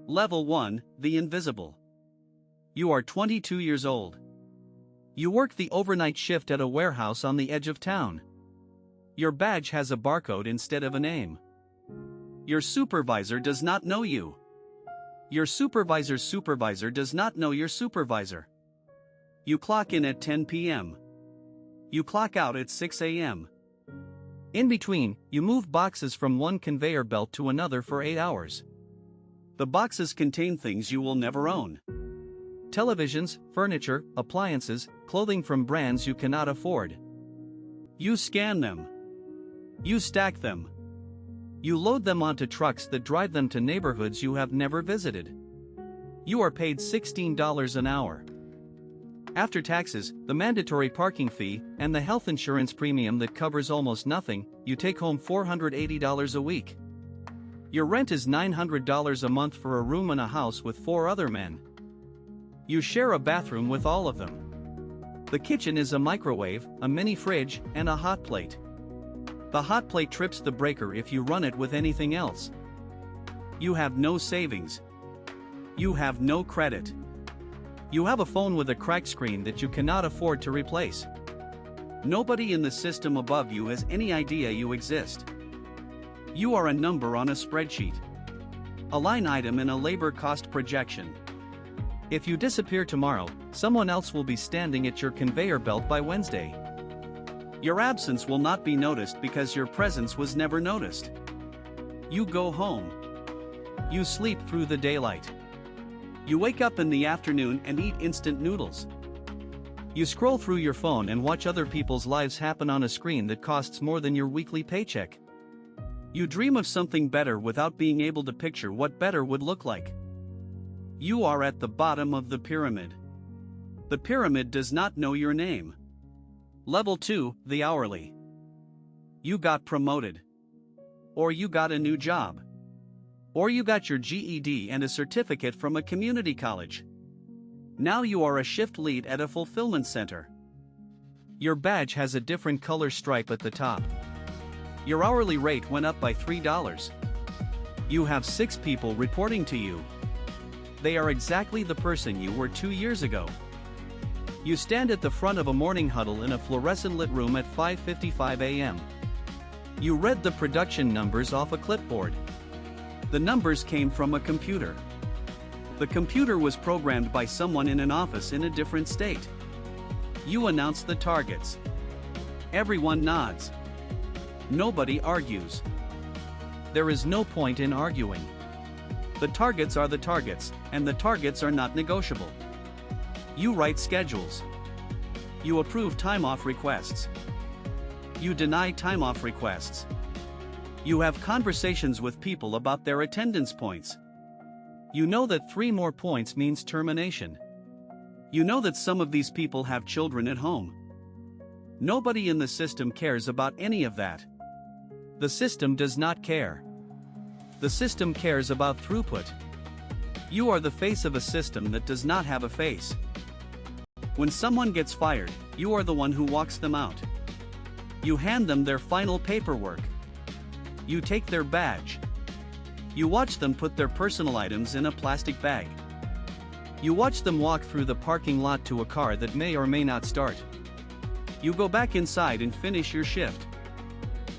Level 1, the invisible. You are 22 years old. You work the overnight shift at a warehouse on the edge of town. Your badge has a barcode instead of a name. Your supervisor does not know you. Your supervisor's supervisor does not know your supervisor. You clock in at 10 p.m. You clock out at 6 a.m. In between, you move boxes from one conveyor belt to another for 8 hours. The boxes contain things you will never own. Televisions, furniture, appliances, clothing from brands you cannot afford. You scan them. You stack them. You load them onto trucks that drive them to neighborhoods you have never visited. You are paid $16 an hour. After taxes, the mandatory parking fee, and the health insurance premium that covers almost nothing, you take home $480 a week. Your rent is $900 a month for a room in a house with 4 other men. You share a bathroom with all of them. The kitchen is a microwave, a mini fridge, and a hot plate. The hot plate trips the breaker if you run it with anything else. You have no savings. You have no credit. You have a phone with a cracked screen that you cannot afford to replace. Nobody in the system above you has any idea you exist. You are a number on a spreadsheet. A line item in a labor cost projection. If you disappear tomorrow, someone else will be standing at your conveyor belt by Wednesday. Your absence will not be noticed because your presence was never noticed. You go home. You sleep through the daylight. You wake up in the afternoon and eat instant noodles. You scroll through your phone and watch other people's lives happen on a screen that costs more than your weekly paycheck. You dream of something better without being able to picture what better would look like. You are at the bottom of the pyramid. The pyramid does not know your name. Level 2, the hourly. You got promoted. Or you got a new job. Or you got your GED and a certificate from a community college. Now you are a shift lead at a fulfillment center. Your badge has a different color stripe at the top. Your hourly rate went up by $3. You have 6 people reporting to you. They are exactly the person you were 2 years ago. You stand at the front of a morning huddle in a fluorescent lit room at 5:55 a.m. You read the production numbers off a clipboard. The numbers came from a computer. The computer was programmed by someone in an office in a different state. You announce the targets. Everyone nods. Nobody argues. There is no point in arguing. The targets are the targets, and the targets are not negotiable. You write schedules. You approve time-off requests. You deny time-off requests. You have conversations with people about their attendance points. You know that 3 more points means termination. You know that some of these people have children at home. Nobody in the system cares about any of that. The system does not care. The system cares about throughput. You are the face of a system that does not have a face. When someone gets fired, you are the one who walks them out. You hand them their final paperwork. You take their badge. You watch them put their personal items in a plastic bag. You watch them walk through the parking lot to a car that may or may not start. You go back inside and finish your shift.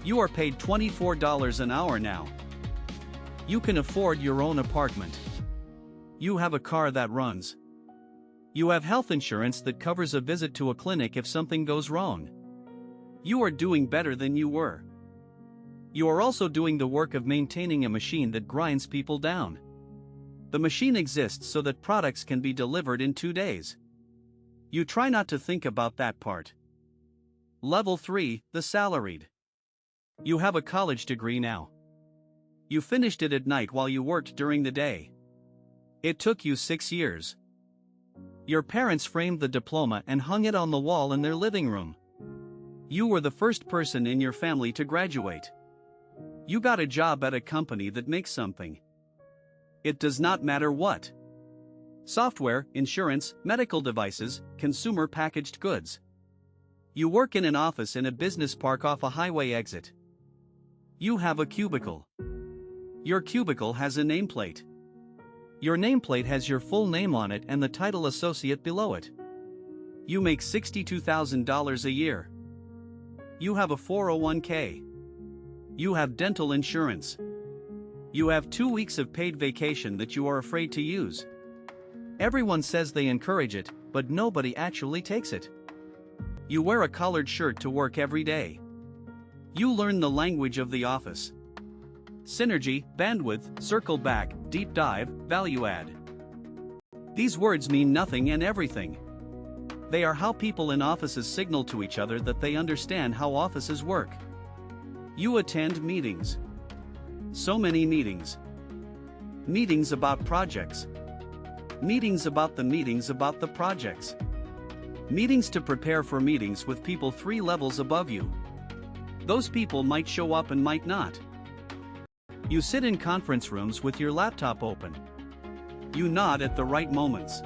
You are paid $24 an hour now. You can afford your own apartment. You have a car that runs. You have health insurance that covers a visit to a clinic if something goes wrong. You are doing better than you were. You are also doing the work of maintaining a machine that grinds people down. The machine exists so that products can be delivered in 2 days. You try not to think about that part. Level 3, the salaried. You have a college degree now. You finished it at night while you worked during the day. It took you 6 years. Your parents framed the diploma and hung it on the wall in their living room. You were the first person in your family to graduate. You got a job at a company that makes something. It does not matter what. Software, insurance, medical devices, consumer packaged goods. You work in an office in a business park off a highway exit. You have a cubicle. Your cubicle has a nameplate. Your nameplate has your full name on it and the title associate below it. You make $62,000 a year. You have a 401k. You have dental insurance. You have 2 weeks of paid vacation that you are afraid to use. Everyone says they encourage it, but nobody actually takes it. You wear a collared shirt to work every day. You learn the language of the office. Synergy, bandwidth, circle back, deep dive, value add. These words mean nothing and everything. They are how people in offices signal to each other that they understand how offices work. You attend meetings. So many meetings. Meetings about projects. Meetings about the projects. Meetings to prepare for meetings with people 3 levels above you. Those people might show up and might not. You sit in conference rooms with your laptop open. You nod at the right moments.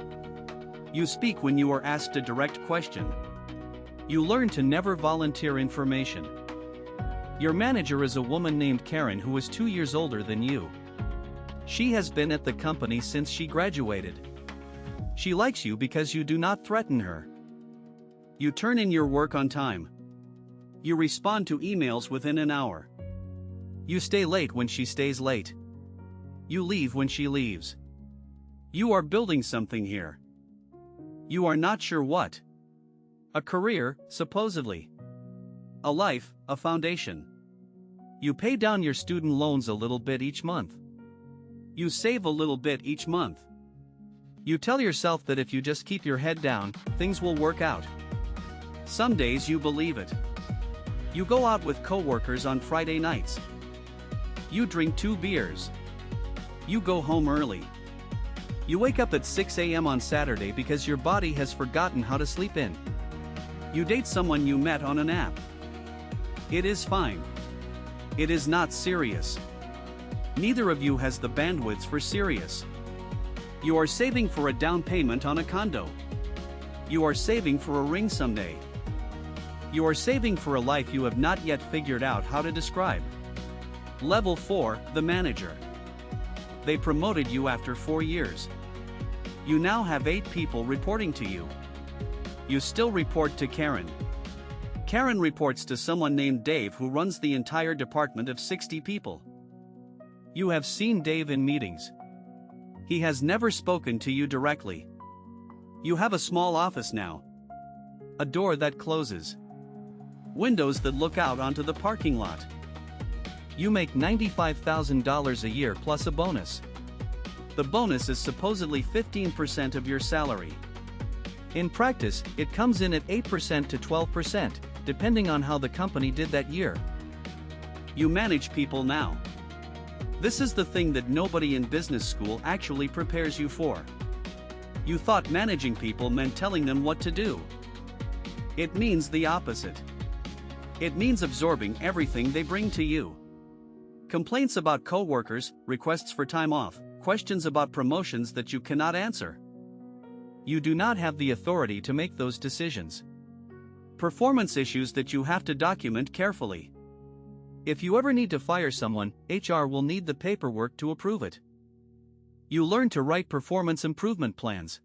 You speak when you are asked a direct question. You learn to never volunteer information. Your manager is a woman named Karen who is 2 years older than you. She has been at the company since she graduated. She likes you because you do not threaten her. You turn in your work on time. You respond to emails within an hour. You stay late when she stays late. You leave when she leaves. You are building something here. You are not sure what. A career, supposedly. A life, a foundation. You pay down your student loans a little bit each month. You save a little bit each month. You tell yourself that if you just keep your head down, things will work out. Some days you believe it. You go out with coworkers on Friday nights. You drink 2 beers. You go home early. You wake up at 6 a.m. on Saturday because your body has forgotten how to sleep in. You date someone you met on an app. It is fine. It is not serious. Neither of you has the bandwidth for serious. You are saving for a down payment on a condo. You are saving for a ring someday. You are saving for a life you have not yet figured out how to describe. Level 4, the manager. They promoted you after 4 years. You now have 8 people reporting to you. You still report to Karen. Karen reports to someone named Dave who runs the entire department of 60 people. You have seen Dave in meetings. He has never spoken to you directly. You have a small office now. A door that closes. Windows that look out onto the parking lot. You make $95,000 a year plus a bonus. The bonus is supposedly 15% of your salary. In practice, it comes in at 8% to 12%, depending on how the company did that year. You manage people now. This is the thing that nobody in business school actually prepares you for. You thought managing people meant telling them what to do. It means the opposite. It means absorbing everything they bring to you. Complaints about coworkers, requests for time off, questions about promotions that you cannot answer. You do not have the authority to make those decisions. Performance issues that you have to document carefully. If you ever need to fire someone, HR will need the paperwork to approve it. You learn to write performance improvement plans.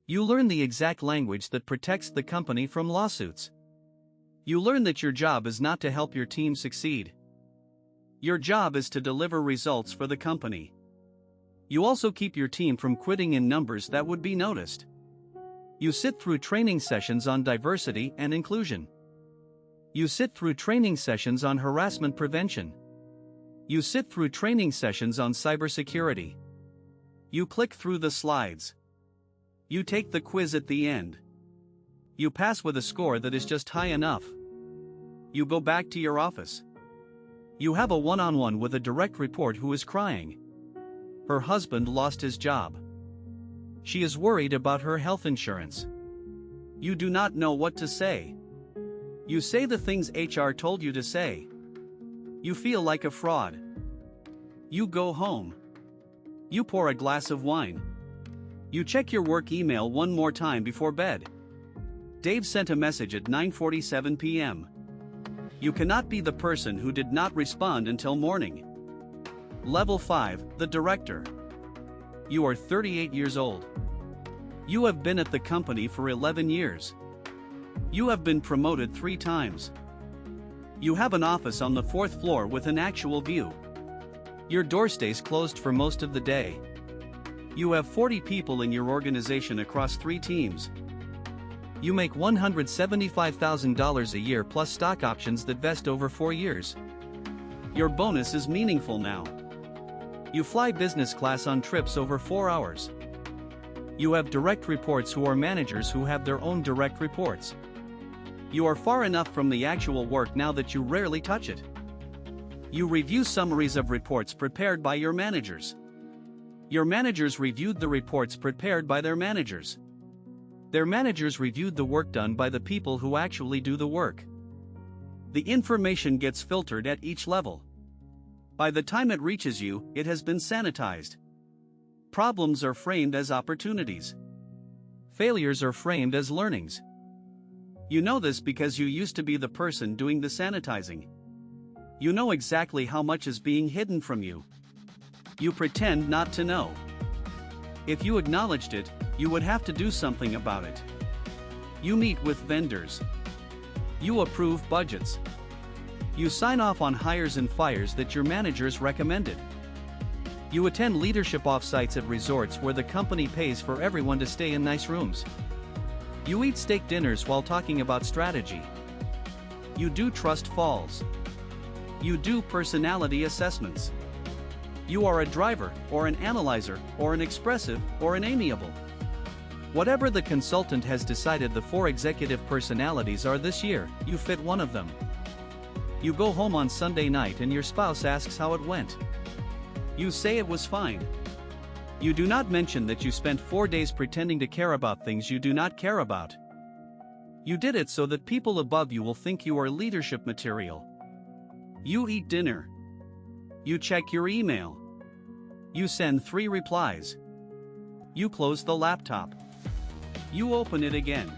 You learn the exact language that protects the company from lawsuits. You learn that your job is not to help your team succeed. Your job is to deliver results for the company. You also keep your team from quitting in numbers that would be noticed. You sit through training sessions on diversity and inclusion. You sit through training sessions on harassment prevention. You sit through training sessions on cybersecurity. You click through the slides. You take the quiz at the end. You pass with a score that is just high enough. You go back to your office. You have a one-on-one with a direct report who is crying. Her husband lost his job. She is worried about her health insurance. You do not know what to say. You say the things HR told you to say. You feel like a fraud. You go home. You pour a glass of wine. You check your work email one more time before bed. Dave sent a message at 9:47 p.m. You cannot be the person who did not respond until morning. Level 5, the director. You are 38 years old. You have been at the company for 11 years. You have been promoted 3 times. You have an office on the 4th floor with an actual view. Your door stays closed for most of the day. You have 40 people in your organization across 3 teams. You make $175,000 a year plus stock options that vest over 4 years. Your bonus is meaningful now. You fly business class on trips over 4 hours. You have direct reports who are managers who have their own direct reports. You are far enough from the actual work now that you rarely touch it. You review summaries of reports prepared by your managers. Your managers reviewed the reports prepared by their managers. Their managers reviewed the work done by the people who actually do the work. The information gets filtered at each level. By the time it reaches you, it has been sanitized. Problems are framed as opportunities. Failures are framed as learnings. You know this because you used to be the person doing the sanitizing. You know exactly how much is being hidden from you. You pretend not to know. If you acknowledged it, you would have to do something about it. You meet with vendors. You approve budgets. You sign off on hires and fires that your managers recommended. You attend leadership offsites at resorts where the company pays for everyone to stay in nice rooms. You eat steak dinners while talking about strategy. You do trust falls. You do personality assessments. You are a driver, or an analyzer, or an expressive, or an amiable. Whatever the consultant has decided the 4 executive personalities are this year, you fit one of them. You go home on Sunday night and your spouse asks how it went. You say it was fine. You do not mention that you spent 4 days pretending to care about things you do not care about. You did it so that people above you will think you are leadership material. You eat dinner. You check your email. You send 3 replies. You close the laptop. You open it again.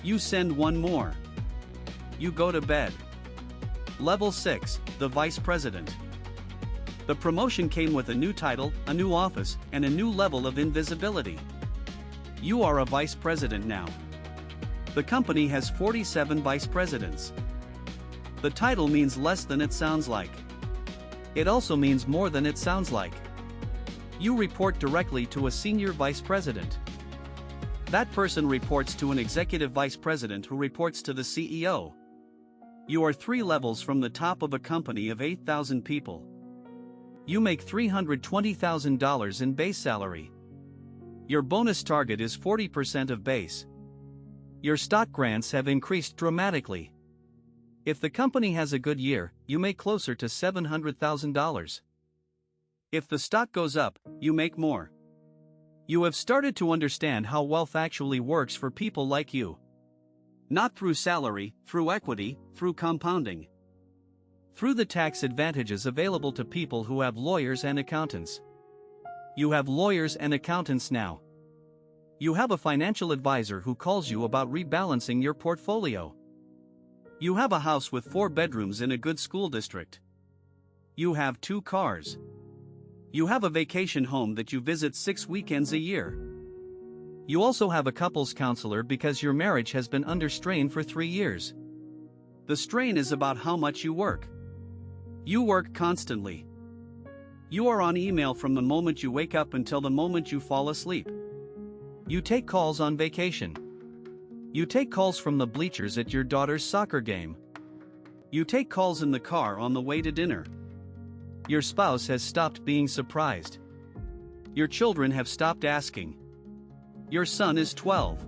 You send 1 more. You go to bed. Level 6, the Vice President. The promotion came with a new title, a new office, and a new level of invisibility. You are a Vice President now. The company has 47 Vice Presidents. The title means less than it sounds like. It also means more than it sounds like. You report directly to a Senior Vice President. That person reports to an Executive Vice President who reports to the CEO. You are 3 levels from the top of a company of 8,000 people. You make $320,000 in base salary. Your bonus target is 40% of base. Your stock grants have increased dramatically. If the company has a good year, you make closer to $700,000. If the stock goes up, you make more. You have started to understand how wealth actually works for people like you. Not through salary, through equity, through compounding. Through the tax advantages available to people who have lawyers and accountants. You have lawyers and accountants now. You have a financial advisor who calls you about rebalancing your portfolio. You have a house with 4 bedrooms in a good school district. You have 2 cars. You have a vacation home that you visit 6 weekends a year. You also have a couples counselor because your marriage has been under strain for 3 years. The strain is about how much you work. You work constantly. You are on email from the moment you wake up until the moment you fall asleep. You take calls on vacation. You take calls from the bleachers at your daughter's soccer game. You take calls in the car on the way to dinner. Your spouse has stopped being surprised. Your children have stopped asking. Your son is 12.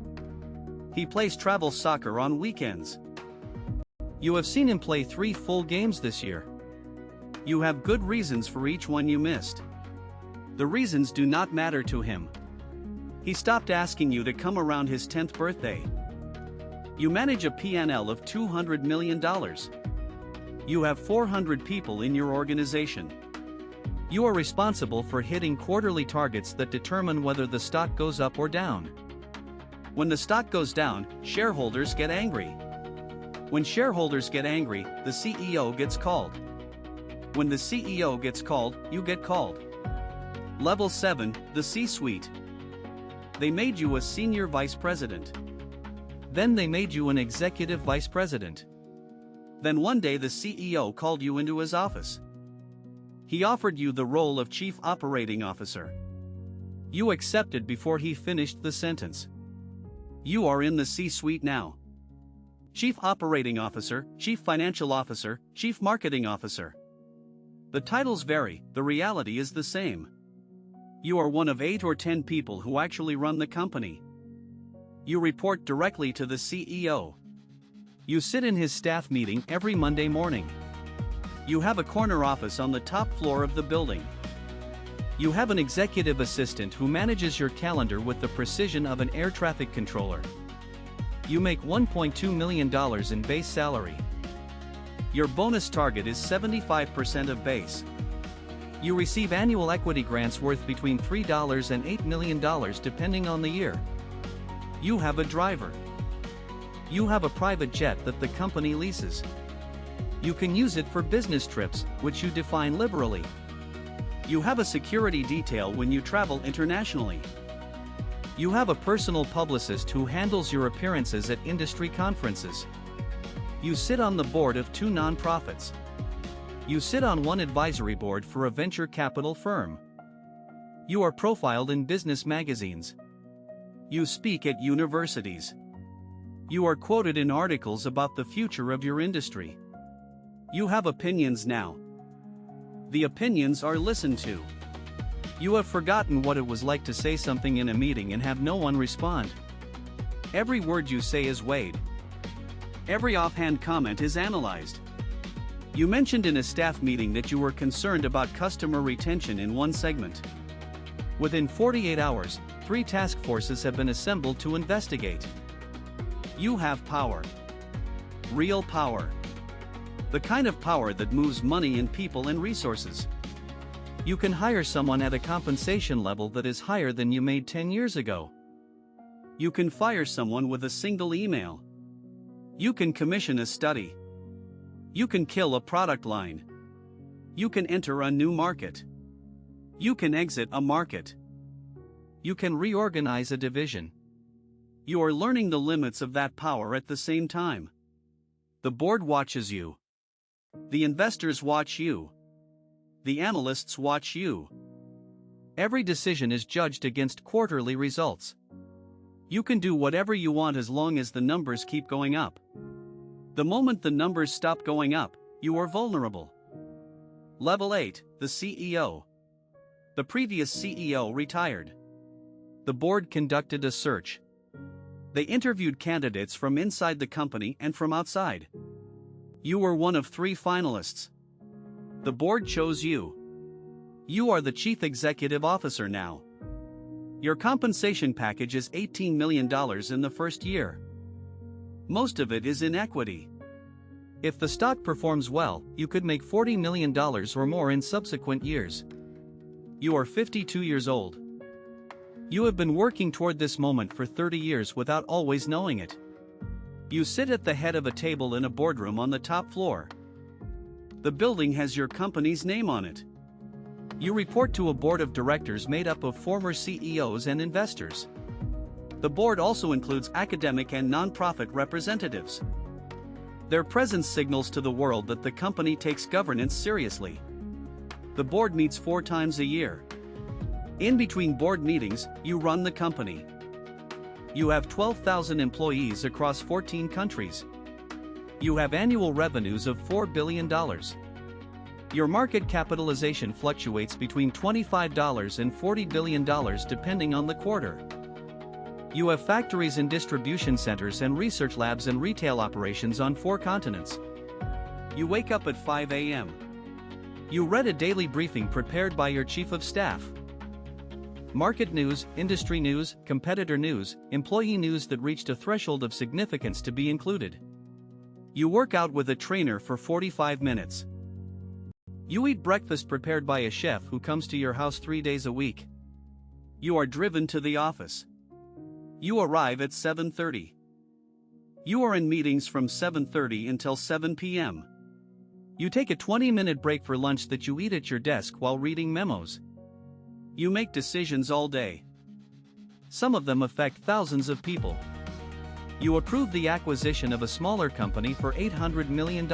He plays travel soccer on weekends. You have seen him play 3 full games this year. You have good reasons for each one you missed. The reasons do not matter to him. He stopped asking you to come around his 10th birthday. You manage a P&L of $200 million. You have 400 people in your organization. You are responsible for hitting quarterly targets that determine whether the stock goes up or down. When the stock goes down, shareholders get angry. When shareholders get angry, the CEO gets called. When the CEO gets called, you get called. Level 7, the C-suite. They made you a senior vice president. Then they made you an executive vice president. Then one day the CEO called you into his office. He offered you the role of chief operating officer. You accepted before he finished the sentence. You are in the C-suite now. Chief Operating Officer, Chief Financial Officer, Chief Marketing Officer. The titles vary, the reality is the same. You are one of 8 or 10 people who actually run the company. You report directly to the CEO. You sit in his staff meeting every Monday morning. You have a corner office on the top floor of the building. You have an executive assistant who manages your calendar with the precision of an air traffic controller. You make $1.2 million in base salary. Your bonus target is 75% of base. You receive annual equity grants worth between $3 and $8 million depending on the year. You have a driver. You have a private jet that the company leases. You can use it for business trips, which you define liberally. You have a security detail when you travel internationally. You have a personal publicist who handles your appearances at industry conferences. You sit on the board of 2 nonprofits. You sit on one advisory board for a venture capital firm. You are profiled in business magazines. You speak at universities. You are quoted in articles about the future of your industry. You have opinions now. The opinions are listened to. You have forgotten what it was like to say something in a meeting and have no one respond. Every word you say is weighed. Every offhand comment is analyzed. You mentioned in a staff meeting that you were concerned about customer retention in one segment. Within 48 hours, 3 task forces have been assembled to investigate. You have power. Real power. The kind of power that moves money and people and resources. You can hire someone at a compensation level that is higher than you made 10 years ago. You can fire someone with a single email. You can commission a study. You can kill a product line. You can enter a new market. You can exit a market. You can reorganize a division. You are learning the limits of that power at the same time. The board watches you. The investors watch you. The analysts watch you. Every decision is judged against quarterly results. You can do whatever you want as long as the numbers keep going up. The moment the numbers stop going up, you are vulnerable. Level 8, the CEO. The previous CEO retired. The board conducted a search. They interviewed candidates from inside the company and from outside. You were one of 3 finalists. The board chose you. You are the chief executive officer now. Your compensation package is $18 million in the first year. Most of it is in equity. If the stock performs well, you could make $40 million or more in subsequent years. You are 52 years old. You have been working toward this moment for 30 years without always knowing it. You sit at the head of a table in a boardroom on the top floor. The building has your company's name on it. You report to a board of directors made up of former CEOs and investors. The board also includes academic and nonprofit representatives. Their presence signals to the world that the company takes governance seriously. The board meets 4 times a year. In between board meetings, you run the company. You have 12,000 employees across 14 countries. You have annual revenues of $4 billion. Your market capitalization fluctuates between $25 and $40 billion depending on the quarter. You have factories and distribution centers and research labs and retail operations on 4 continents. You wake up at 5 a.m. You read a daily briefing prepared by your chief of staff. Market news, industry news, competitor news, employee news that reached a threshold of significance to be included. You work out with a trainer for 45 minutes. You eat breakfast prepared by a chef who comes to your house 3 days a week. You are driven to the office. You arrive at 7:30. You are in meetings from 7:30 until 7 p.m. You take a 20-minute break for lunch that you eat at your desk while reading memos. You make decisions all day. Some of them affect thousands of people. You approve the acquisition of a smaller company for $800 million.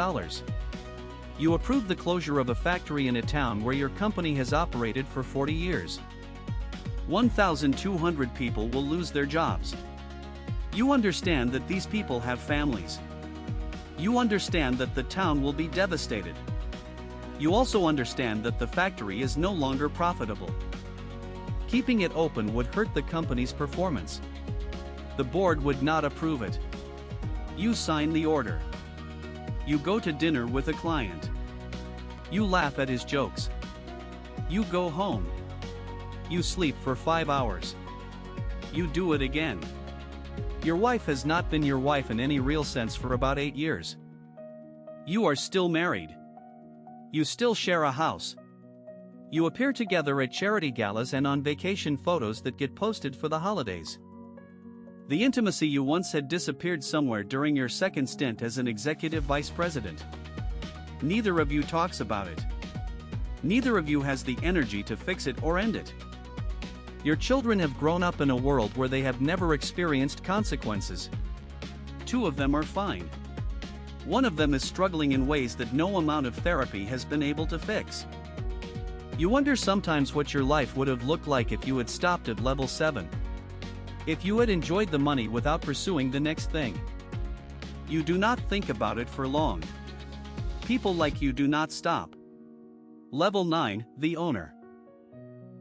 You approve the closure of a factory in a town where your company has operated for 40 years. 1,200 people will lose their jobs. You understand that these people have families. You understand that the town will be devastated. You also understand that the factory is no longer profitable. Keeping it open would hurt the company's performance. The board would not approve it. You sign the order. You go to dinner with a client. You laugh at his jokes. You go home. You sleep for 5 hours. You do it again. Your wife has not been your wife in any real sense for about 8 years. You are still married. You still share a house. You appear together at charity galas and on vacation photos that get posted for the holidays. The intimacy you once had disappeared somewhere during your second stint as an executive vice president. Neither of you talks about it. Neither of you has the energy to fix it or end it. Your children have grown up in a world where they have never experienced consequences. 2 of them are fine. 1 of them is struggling in ways that no amount of therapy has been able to fix. You wonder sometimes what your life would have looked like if you had stopped at level 7. If you had enjoyed the money without pursuing the next thing. You do not think about it for long. People like you do not stop. Level 9, the owner.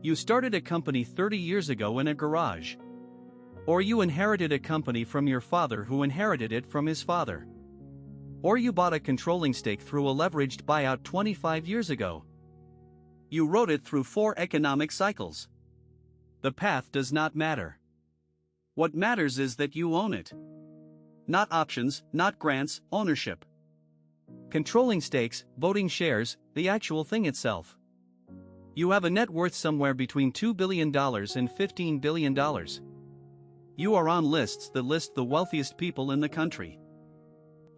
You started a company 30 years ago in a garage. Or you inherited a company from your father who inherited it from his father. Or you bought a controlling stake through a leveraged buyout 25 years ago. You rode it through 4 economic cycles. The path does not matter. What matters is that you own it. Not options, not grants, ownership. Controlling stakes, voting shares, the actual thing itself. You have a net worth somewhere between $2 billion and $15 billion. You are on lists that list the wealthiest people in the country.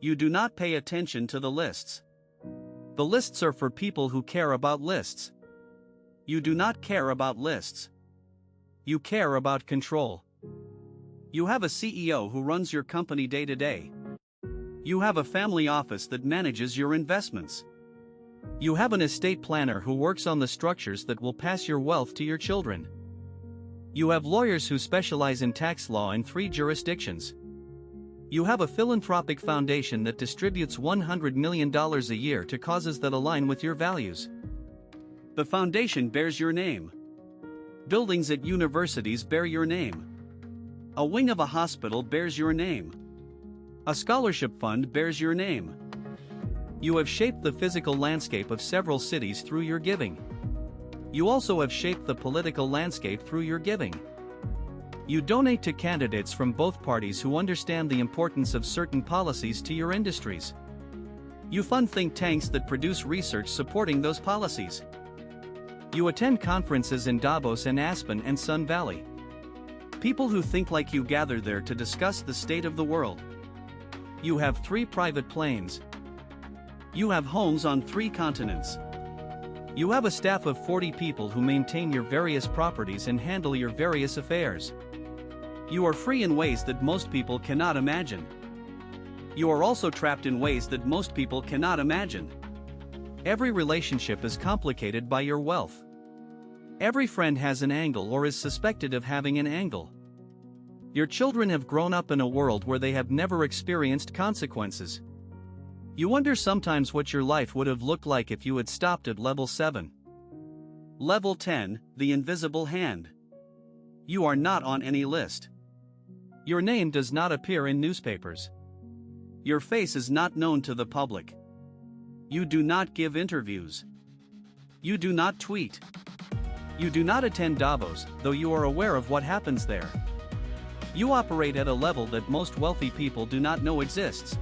You do not pay attention to the lists. The lists are for people who care about lists. You do not care about lists. You care about control. You have a CEO who runs your company day to day. You have a family office that manages your investments. You have an estate planner who works on the structures that will pass your wealth to your children. You have lawyers who specialize in tax law in 3 jurisdictions. You have a philanthropic foundation that distributes $100 million a year to causes that align with your values. The foundation bears your name. Buildings at universities bear your name. A wing of a hospital bears your name. A scholarship fund bears your name. You have shaped the physical landscape of several cities through your giving. You also have shaped the political landscape through your giving. You donate to candidates from both parties who understand the importance of certain policies to your industries. You fund think tanks that produce research supporting those policies. You attend conferences in Davos and Aspen and Sun Valley. People who think like you gather there to discuss the state of the world. You have 3 private planes. You have homes on 3 continents. You have a staff of 40 people who maintain your various properties and handle your various affairs. You are free in ways that most people cannot imagine. You are also trapped in ways that most people cannot imagine. Every relationship is complicated by your wealth. Every friend has an angle or is suspected of having an angle. Your children have grown up in a world where they have never experienced consequences. You wonder sometimes what your life would have looked like if you had stopped at level 7. Level 10, the invisible hand. You are not on any list. Your name does not appear in newspapers. Your face is not known to the public. You do not give interviews. You do not tweet. You do not attend Davos, though you are aware of what happens there. You operate at a level that most wealthy people do not know exists.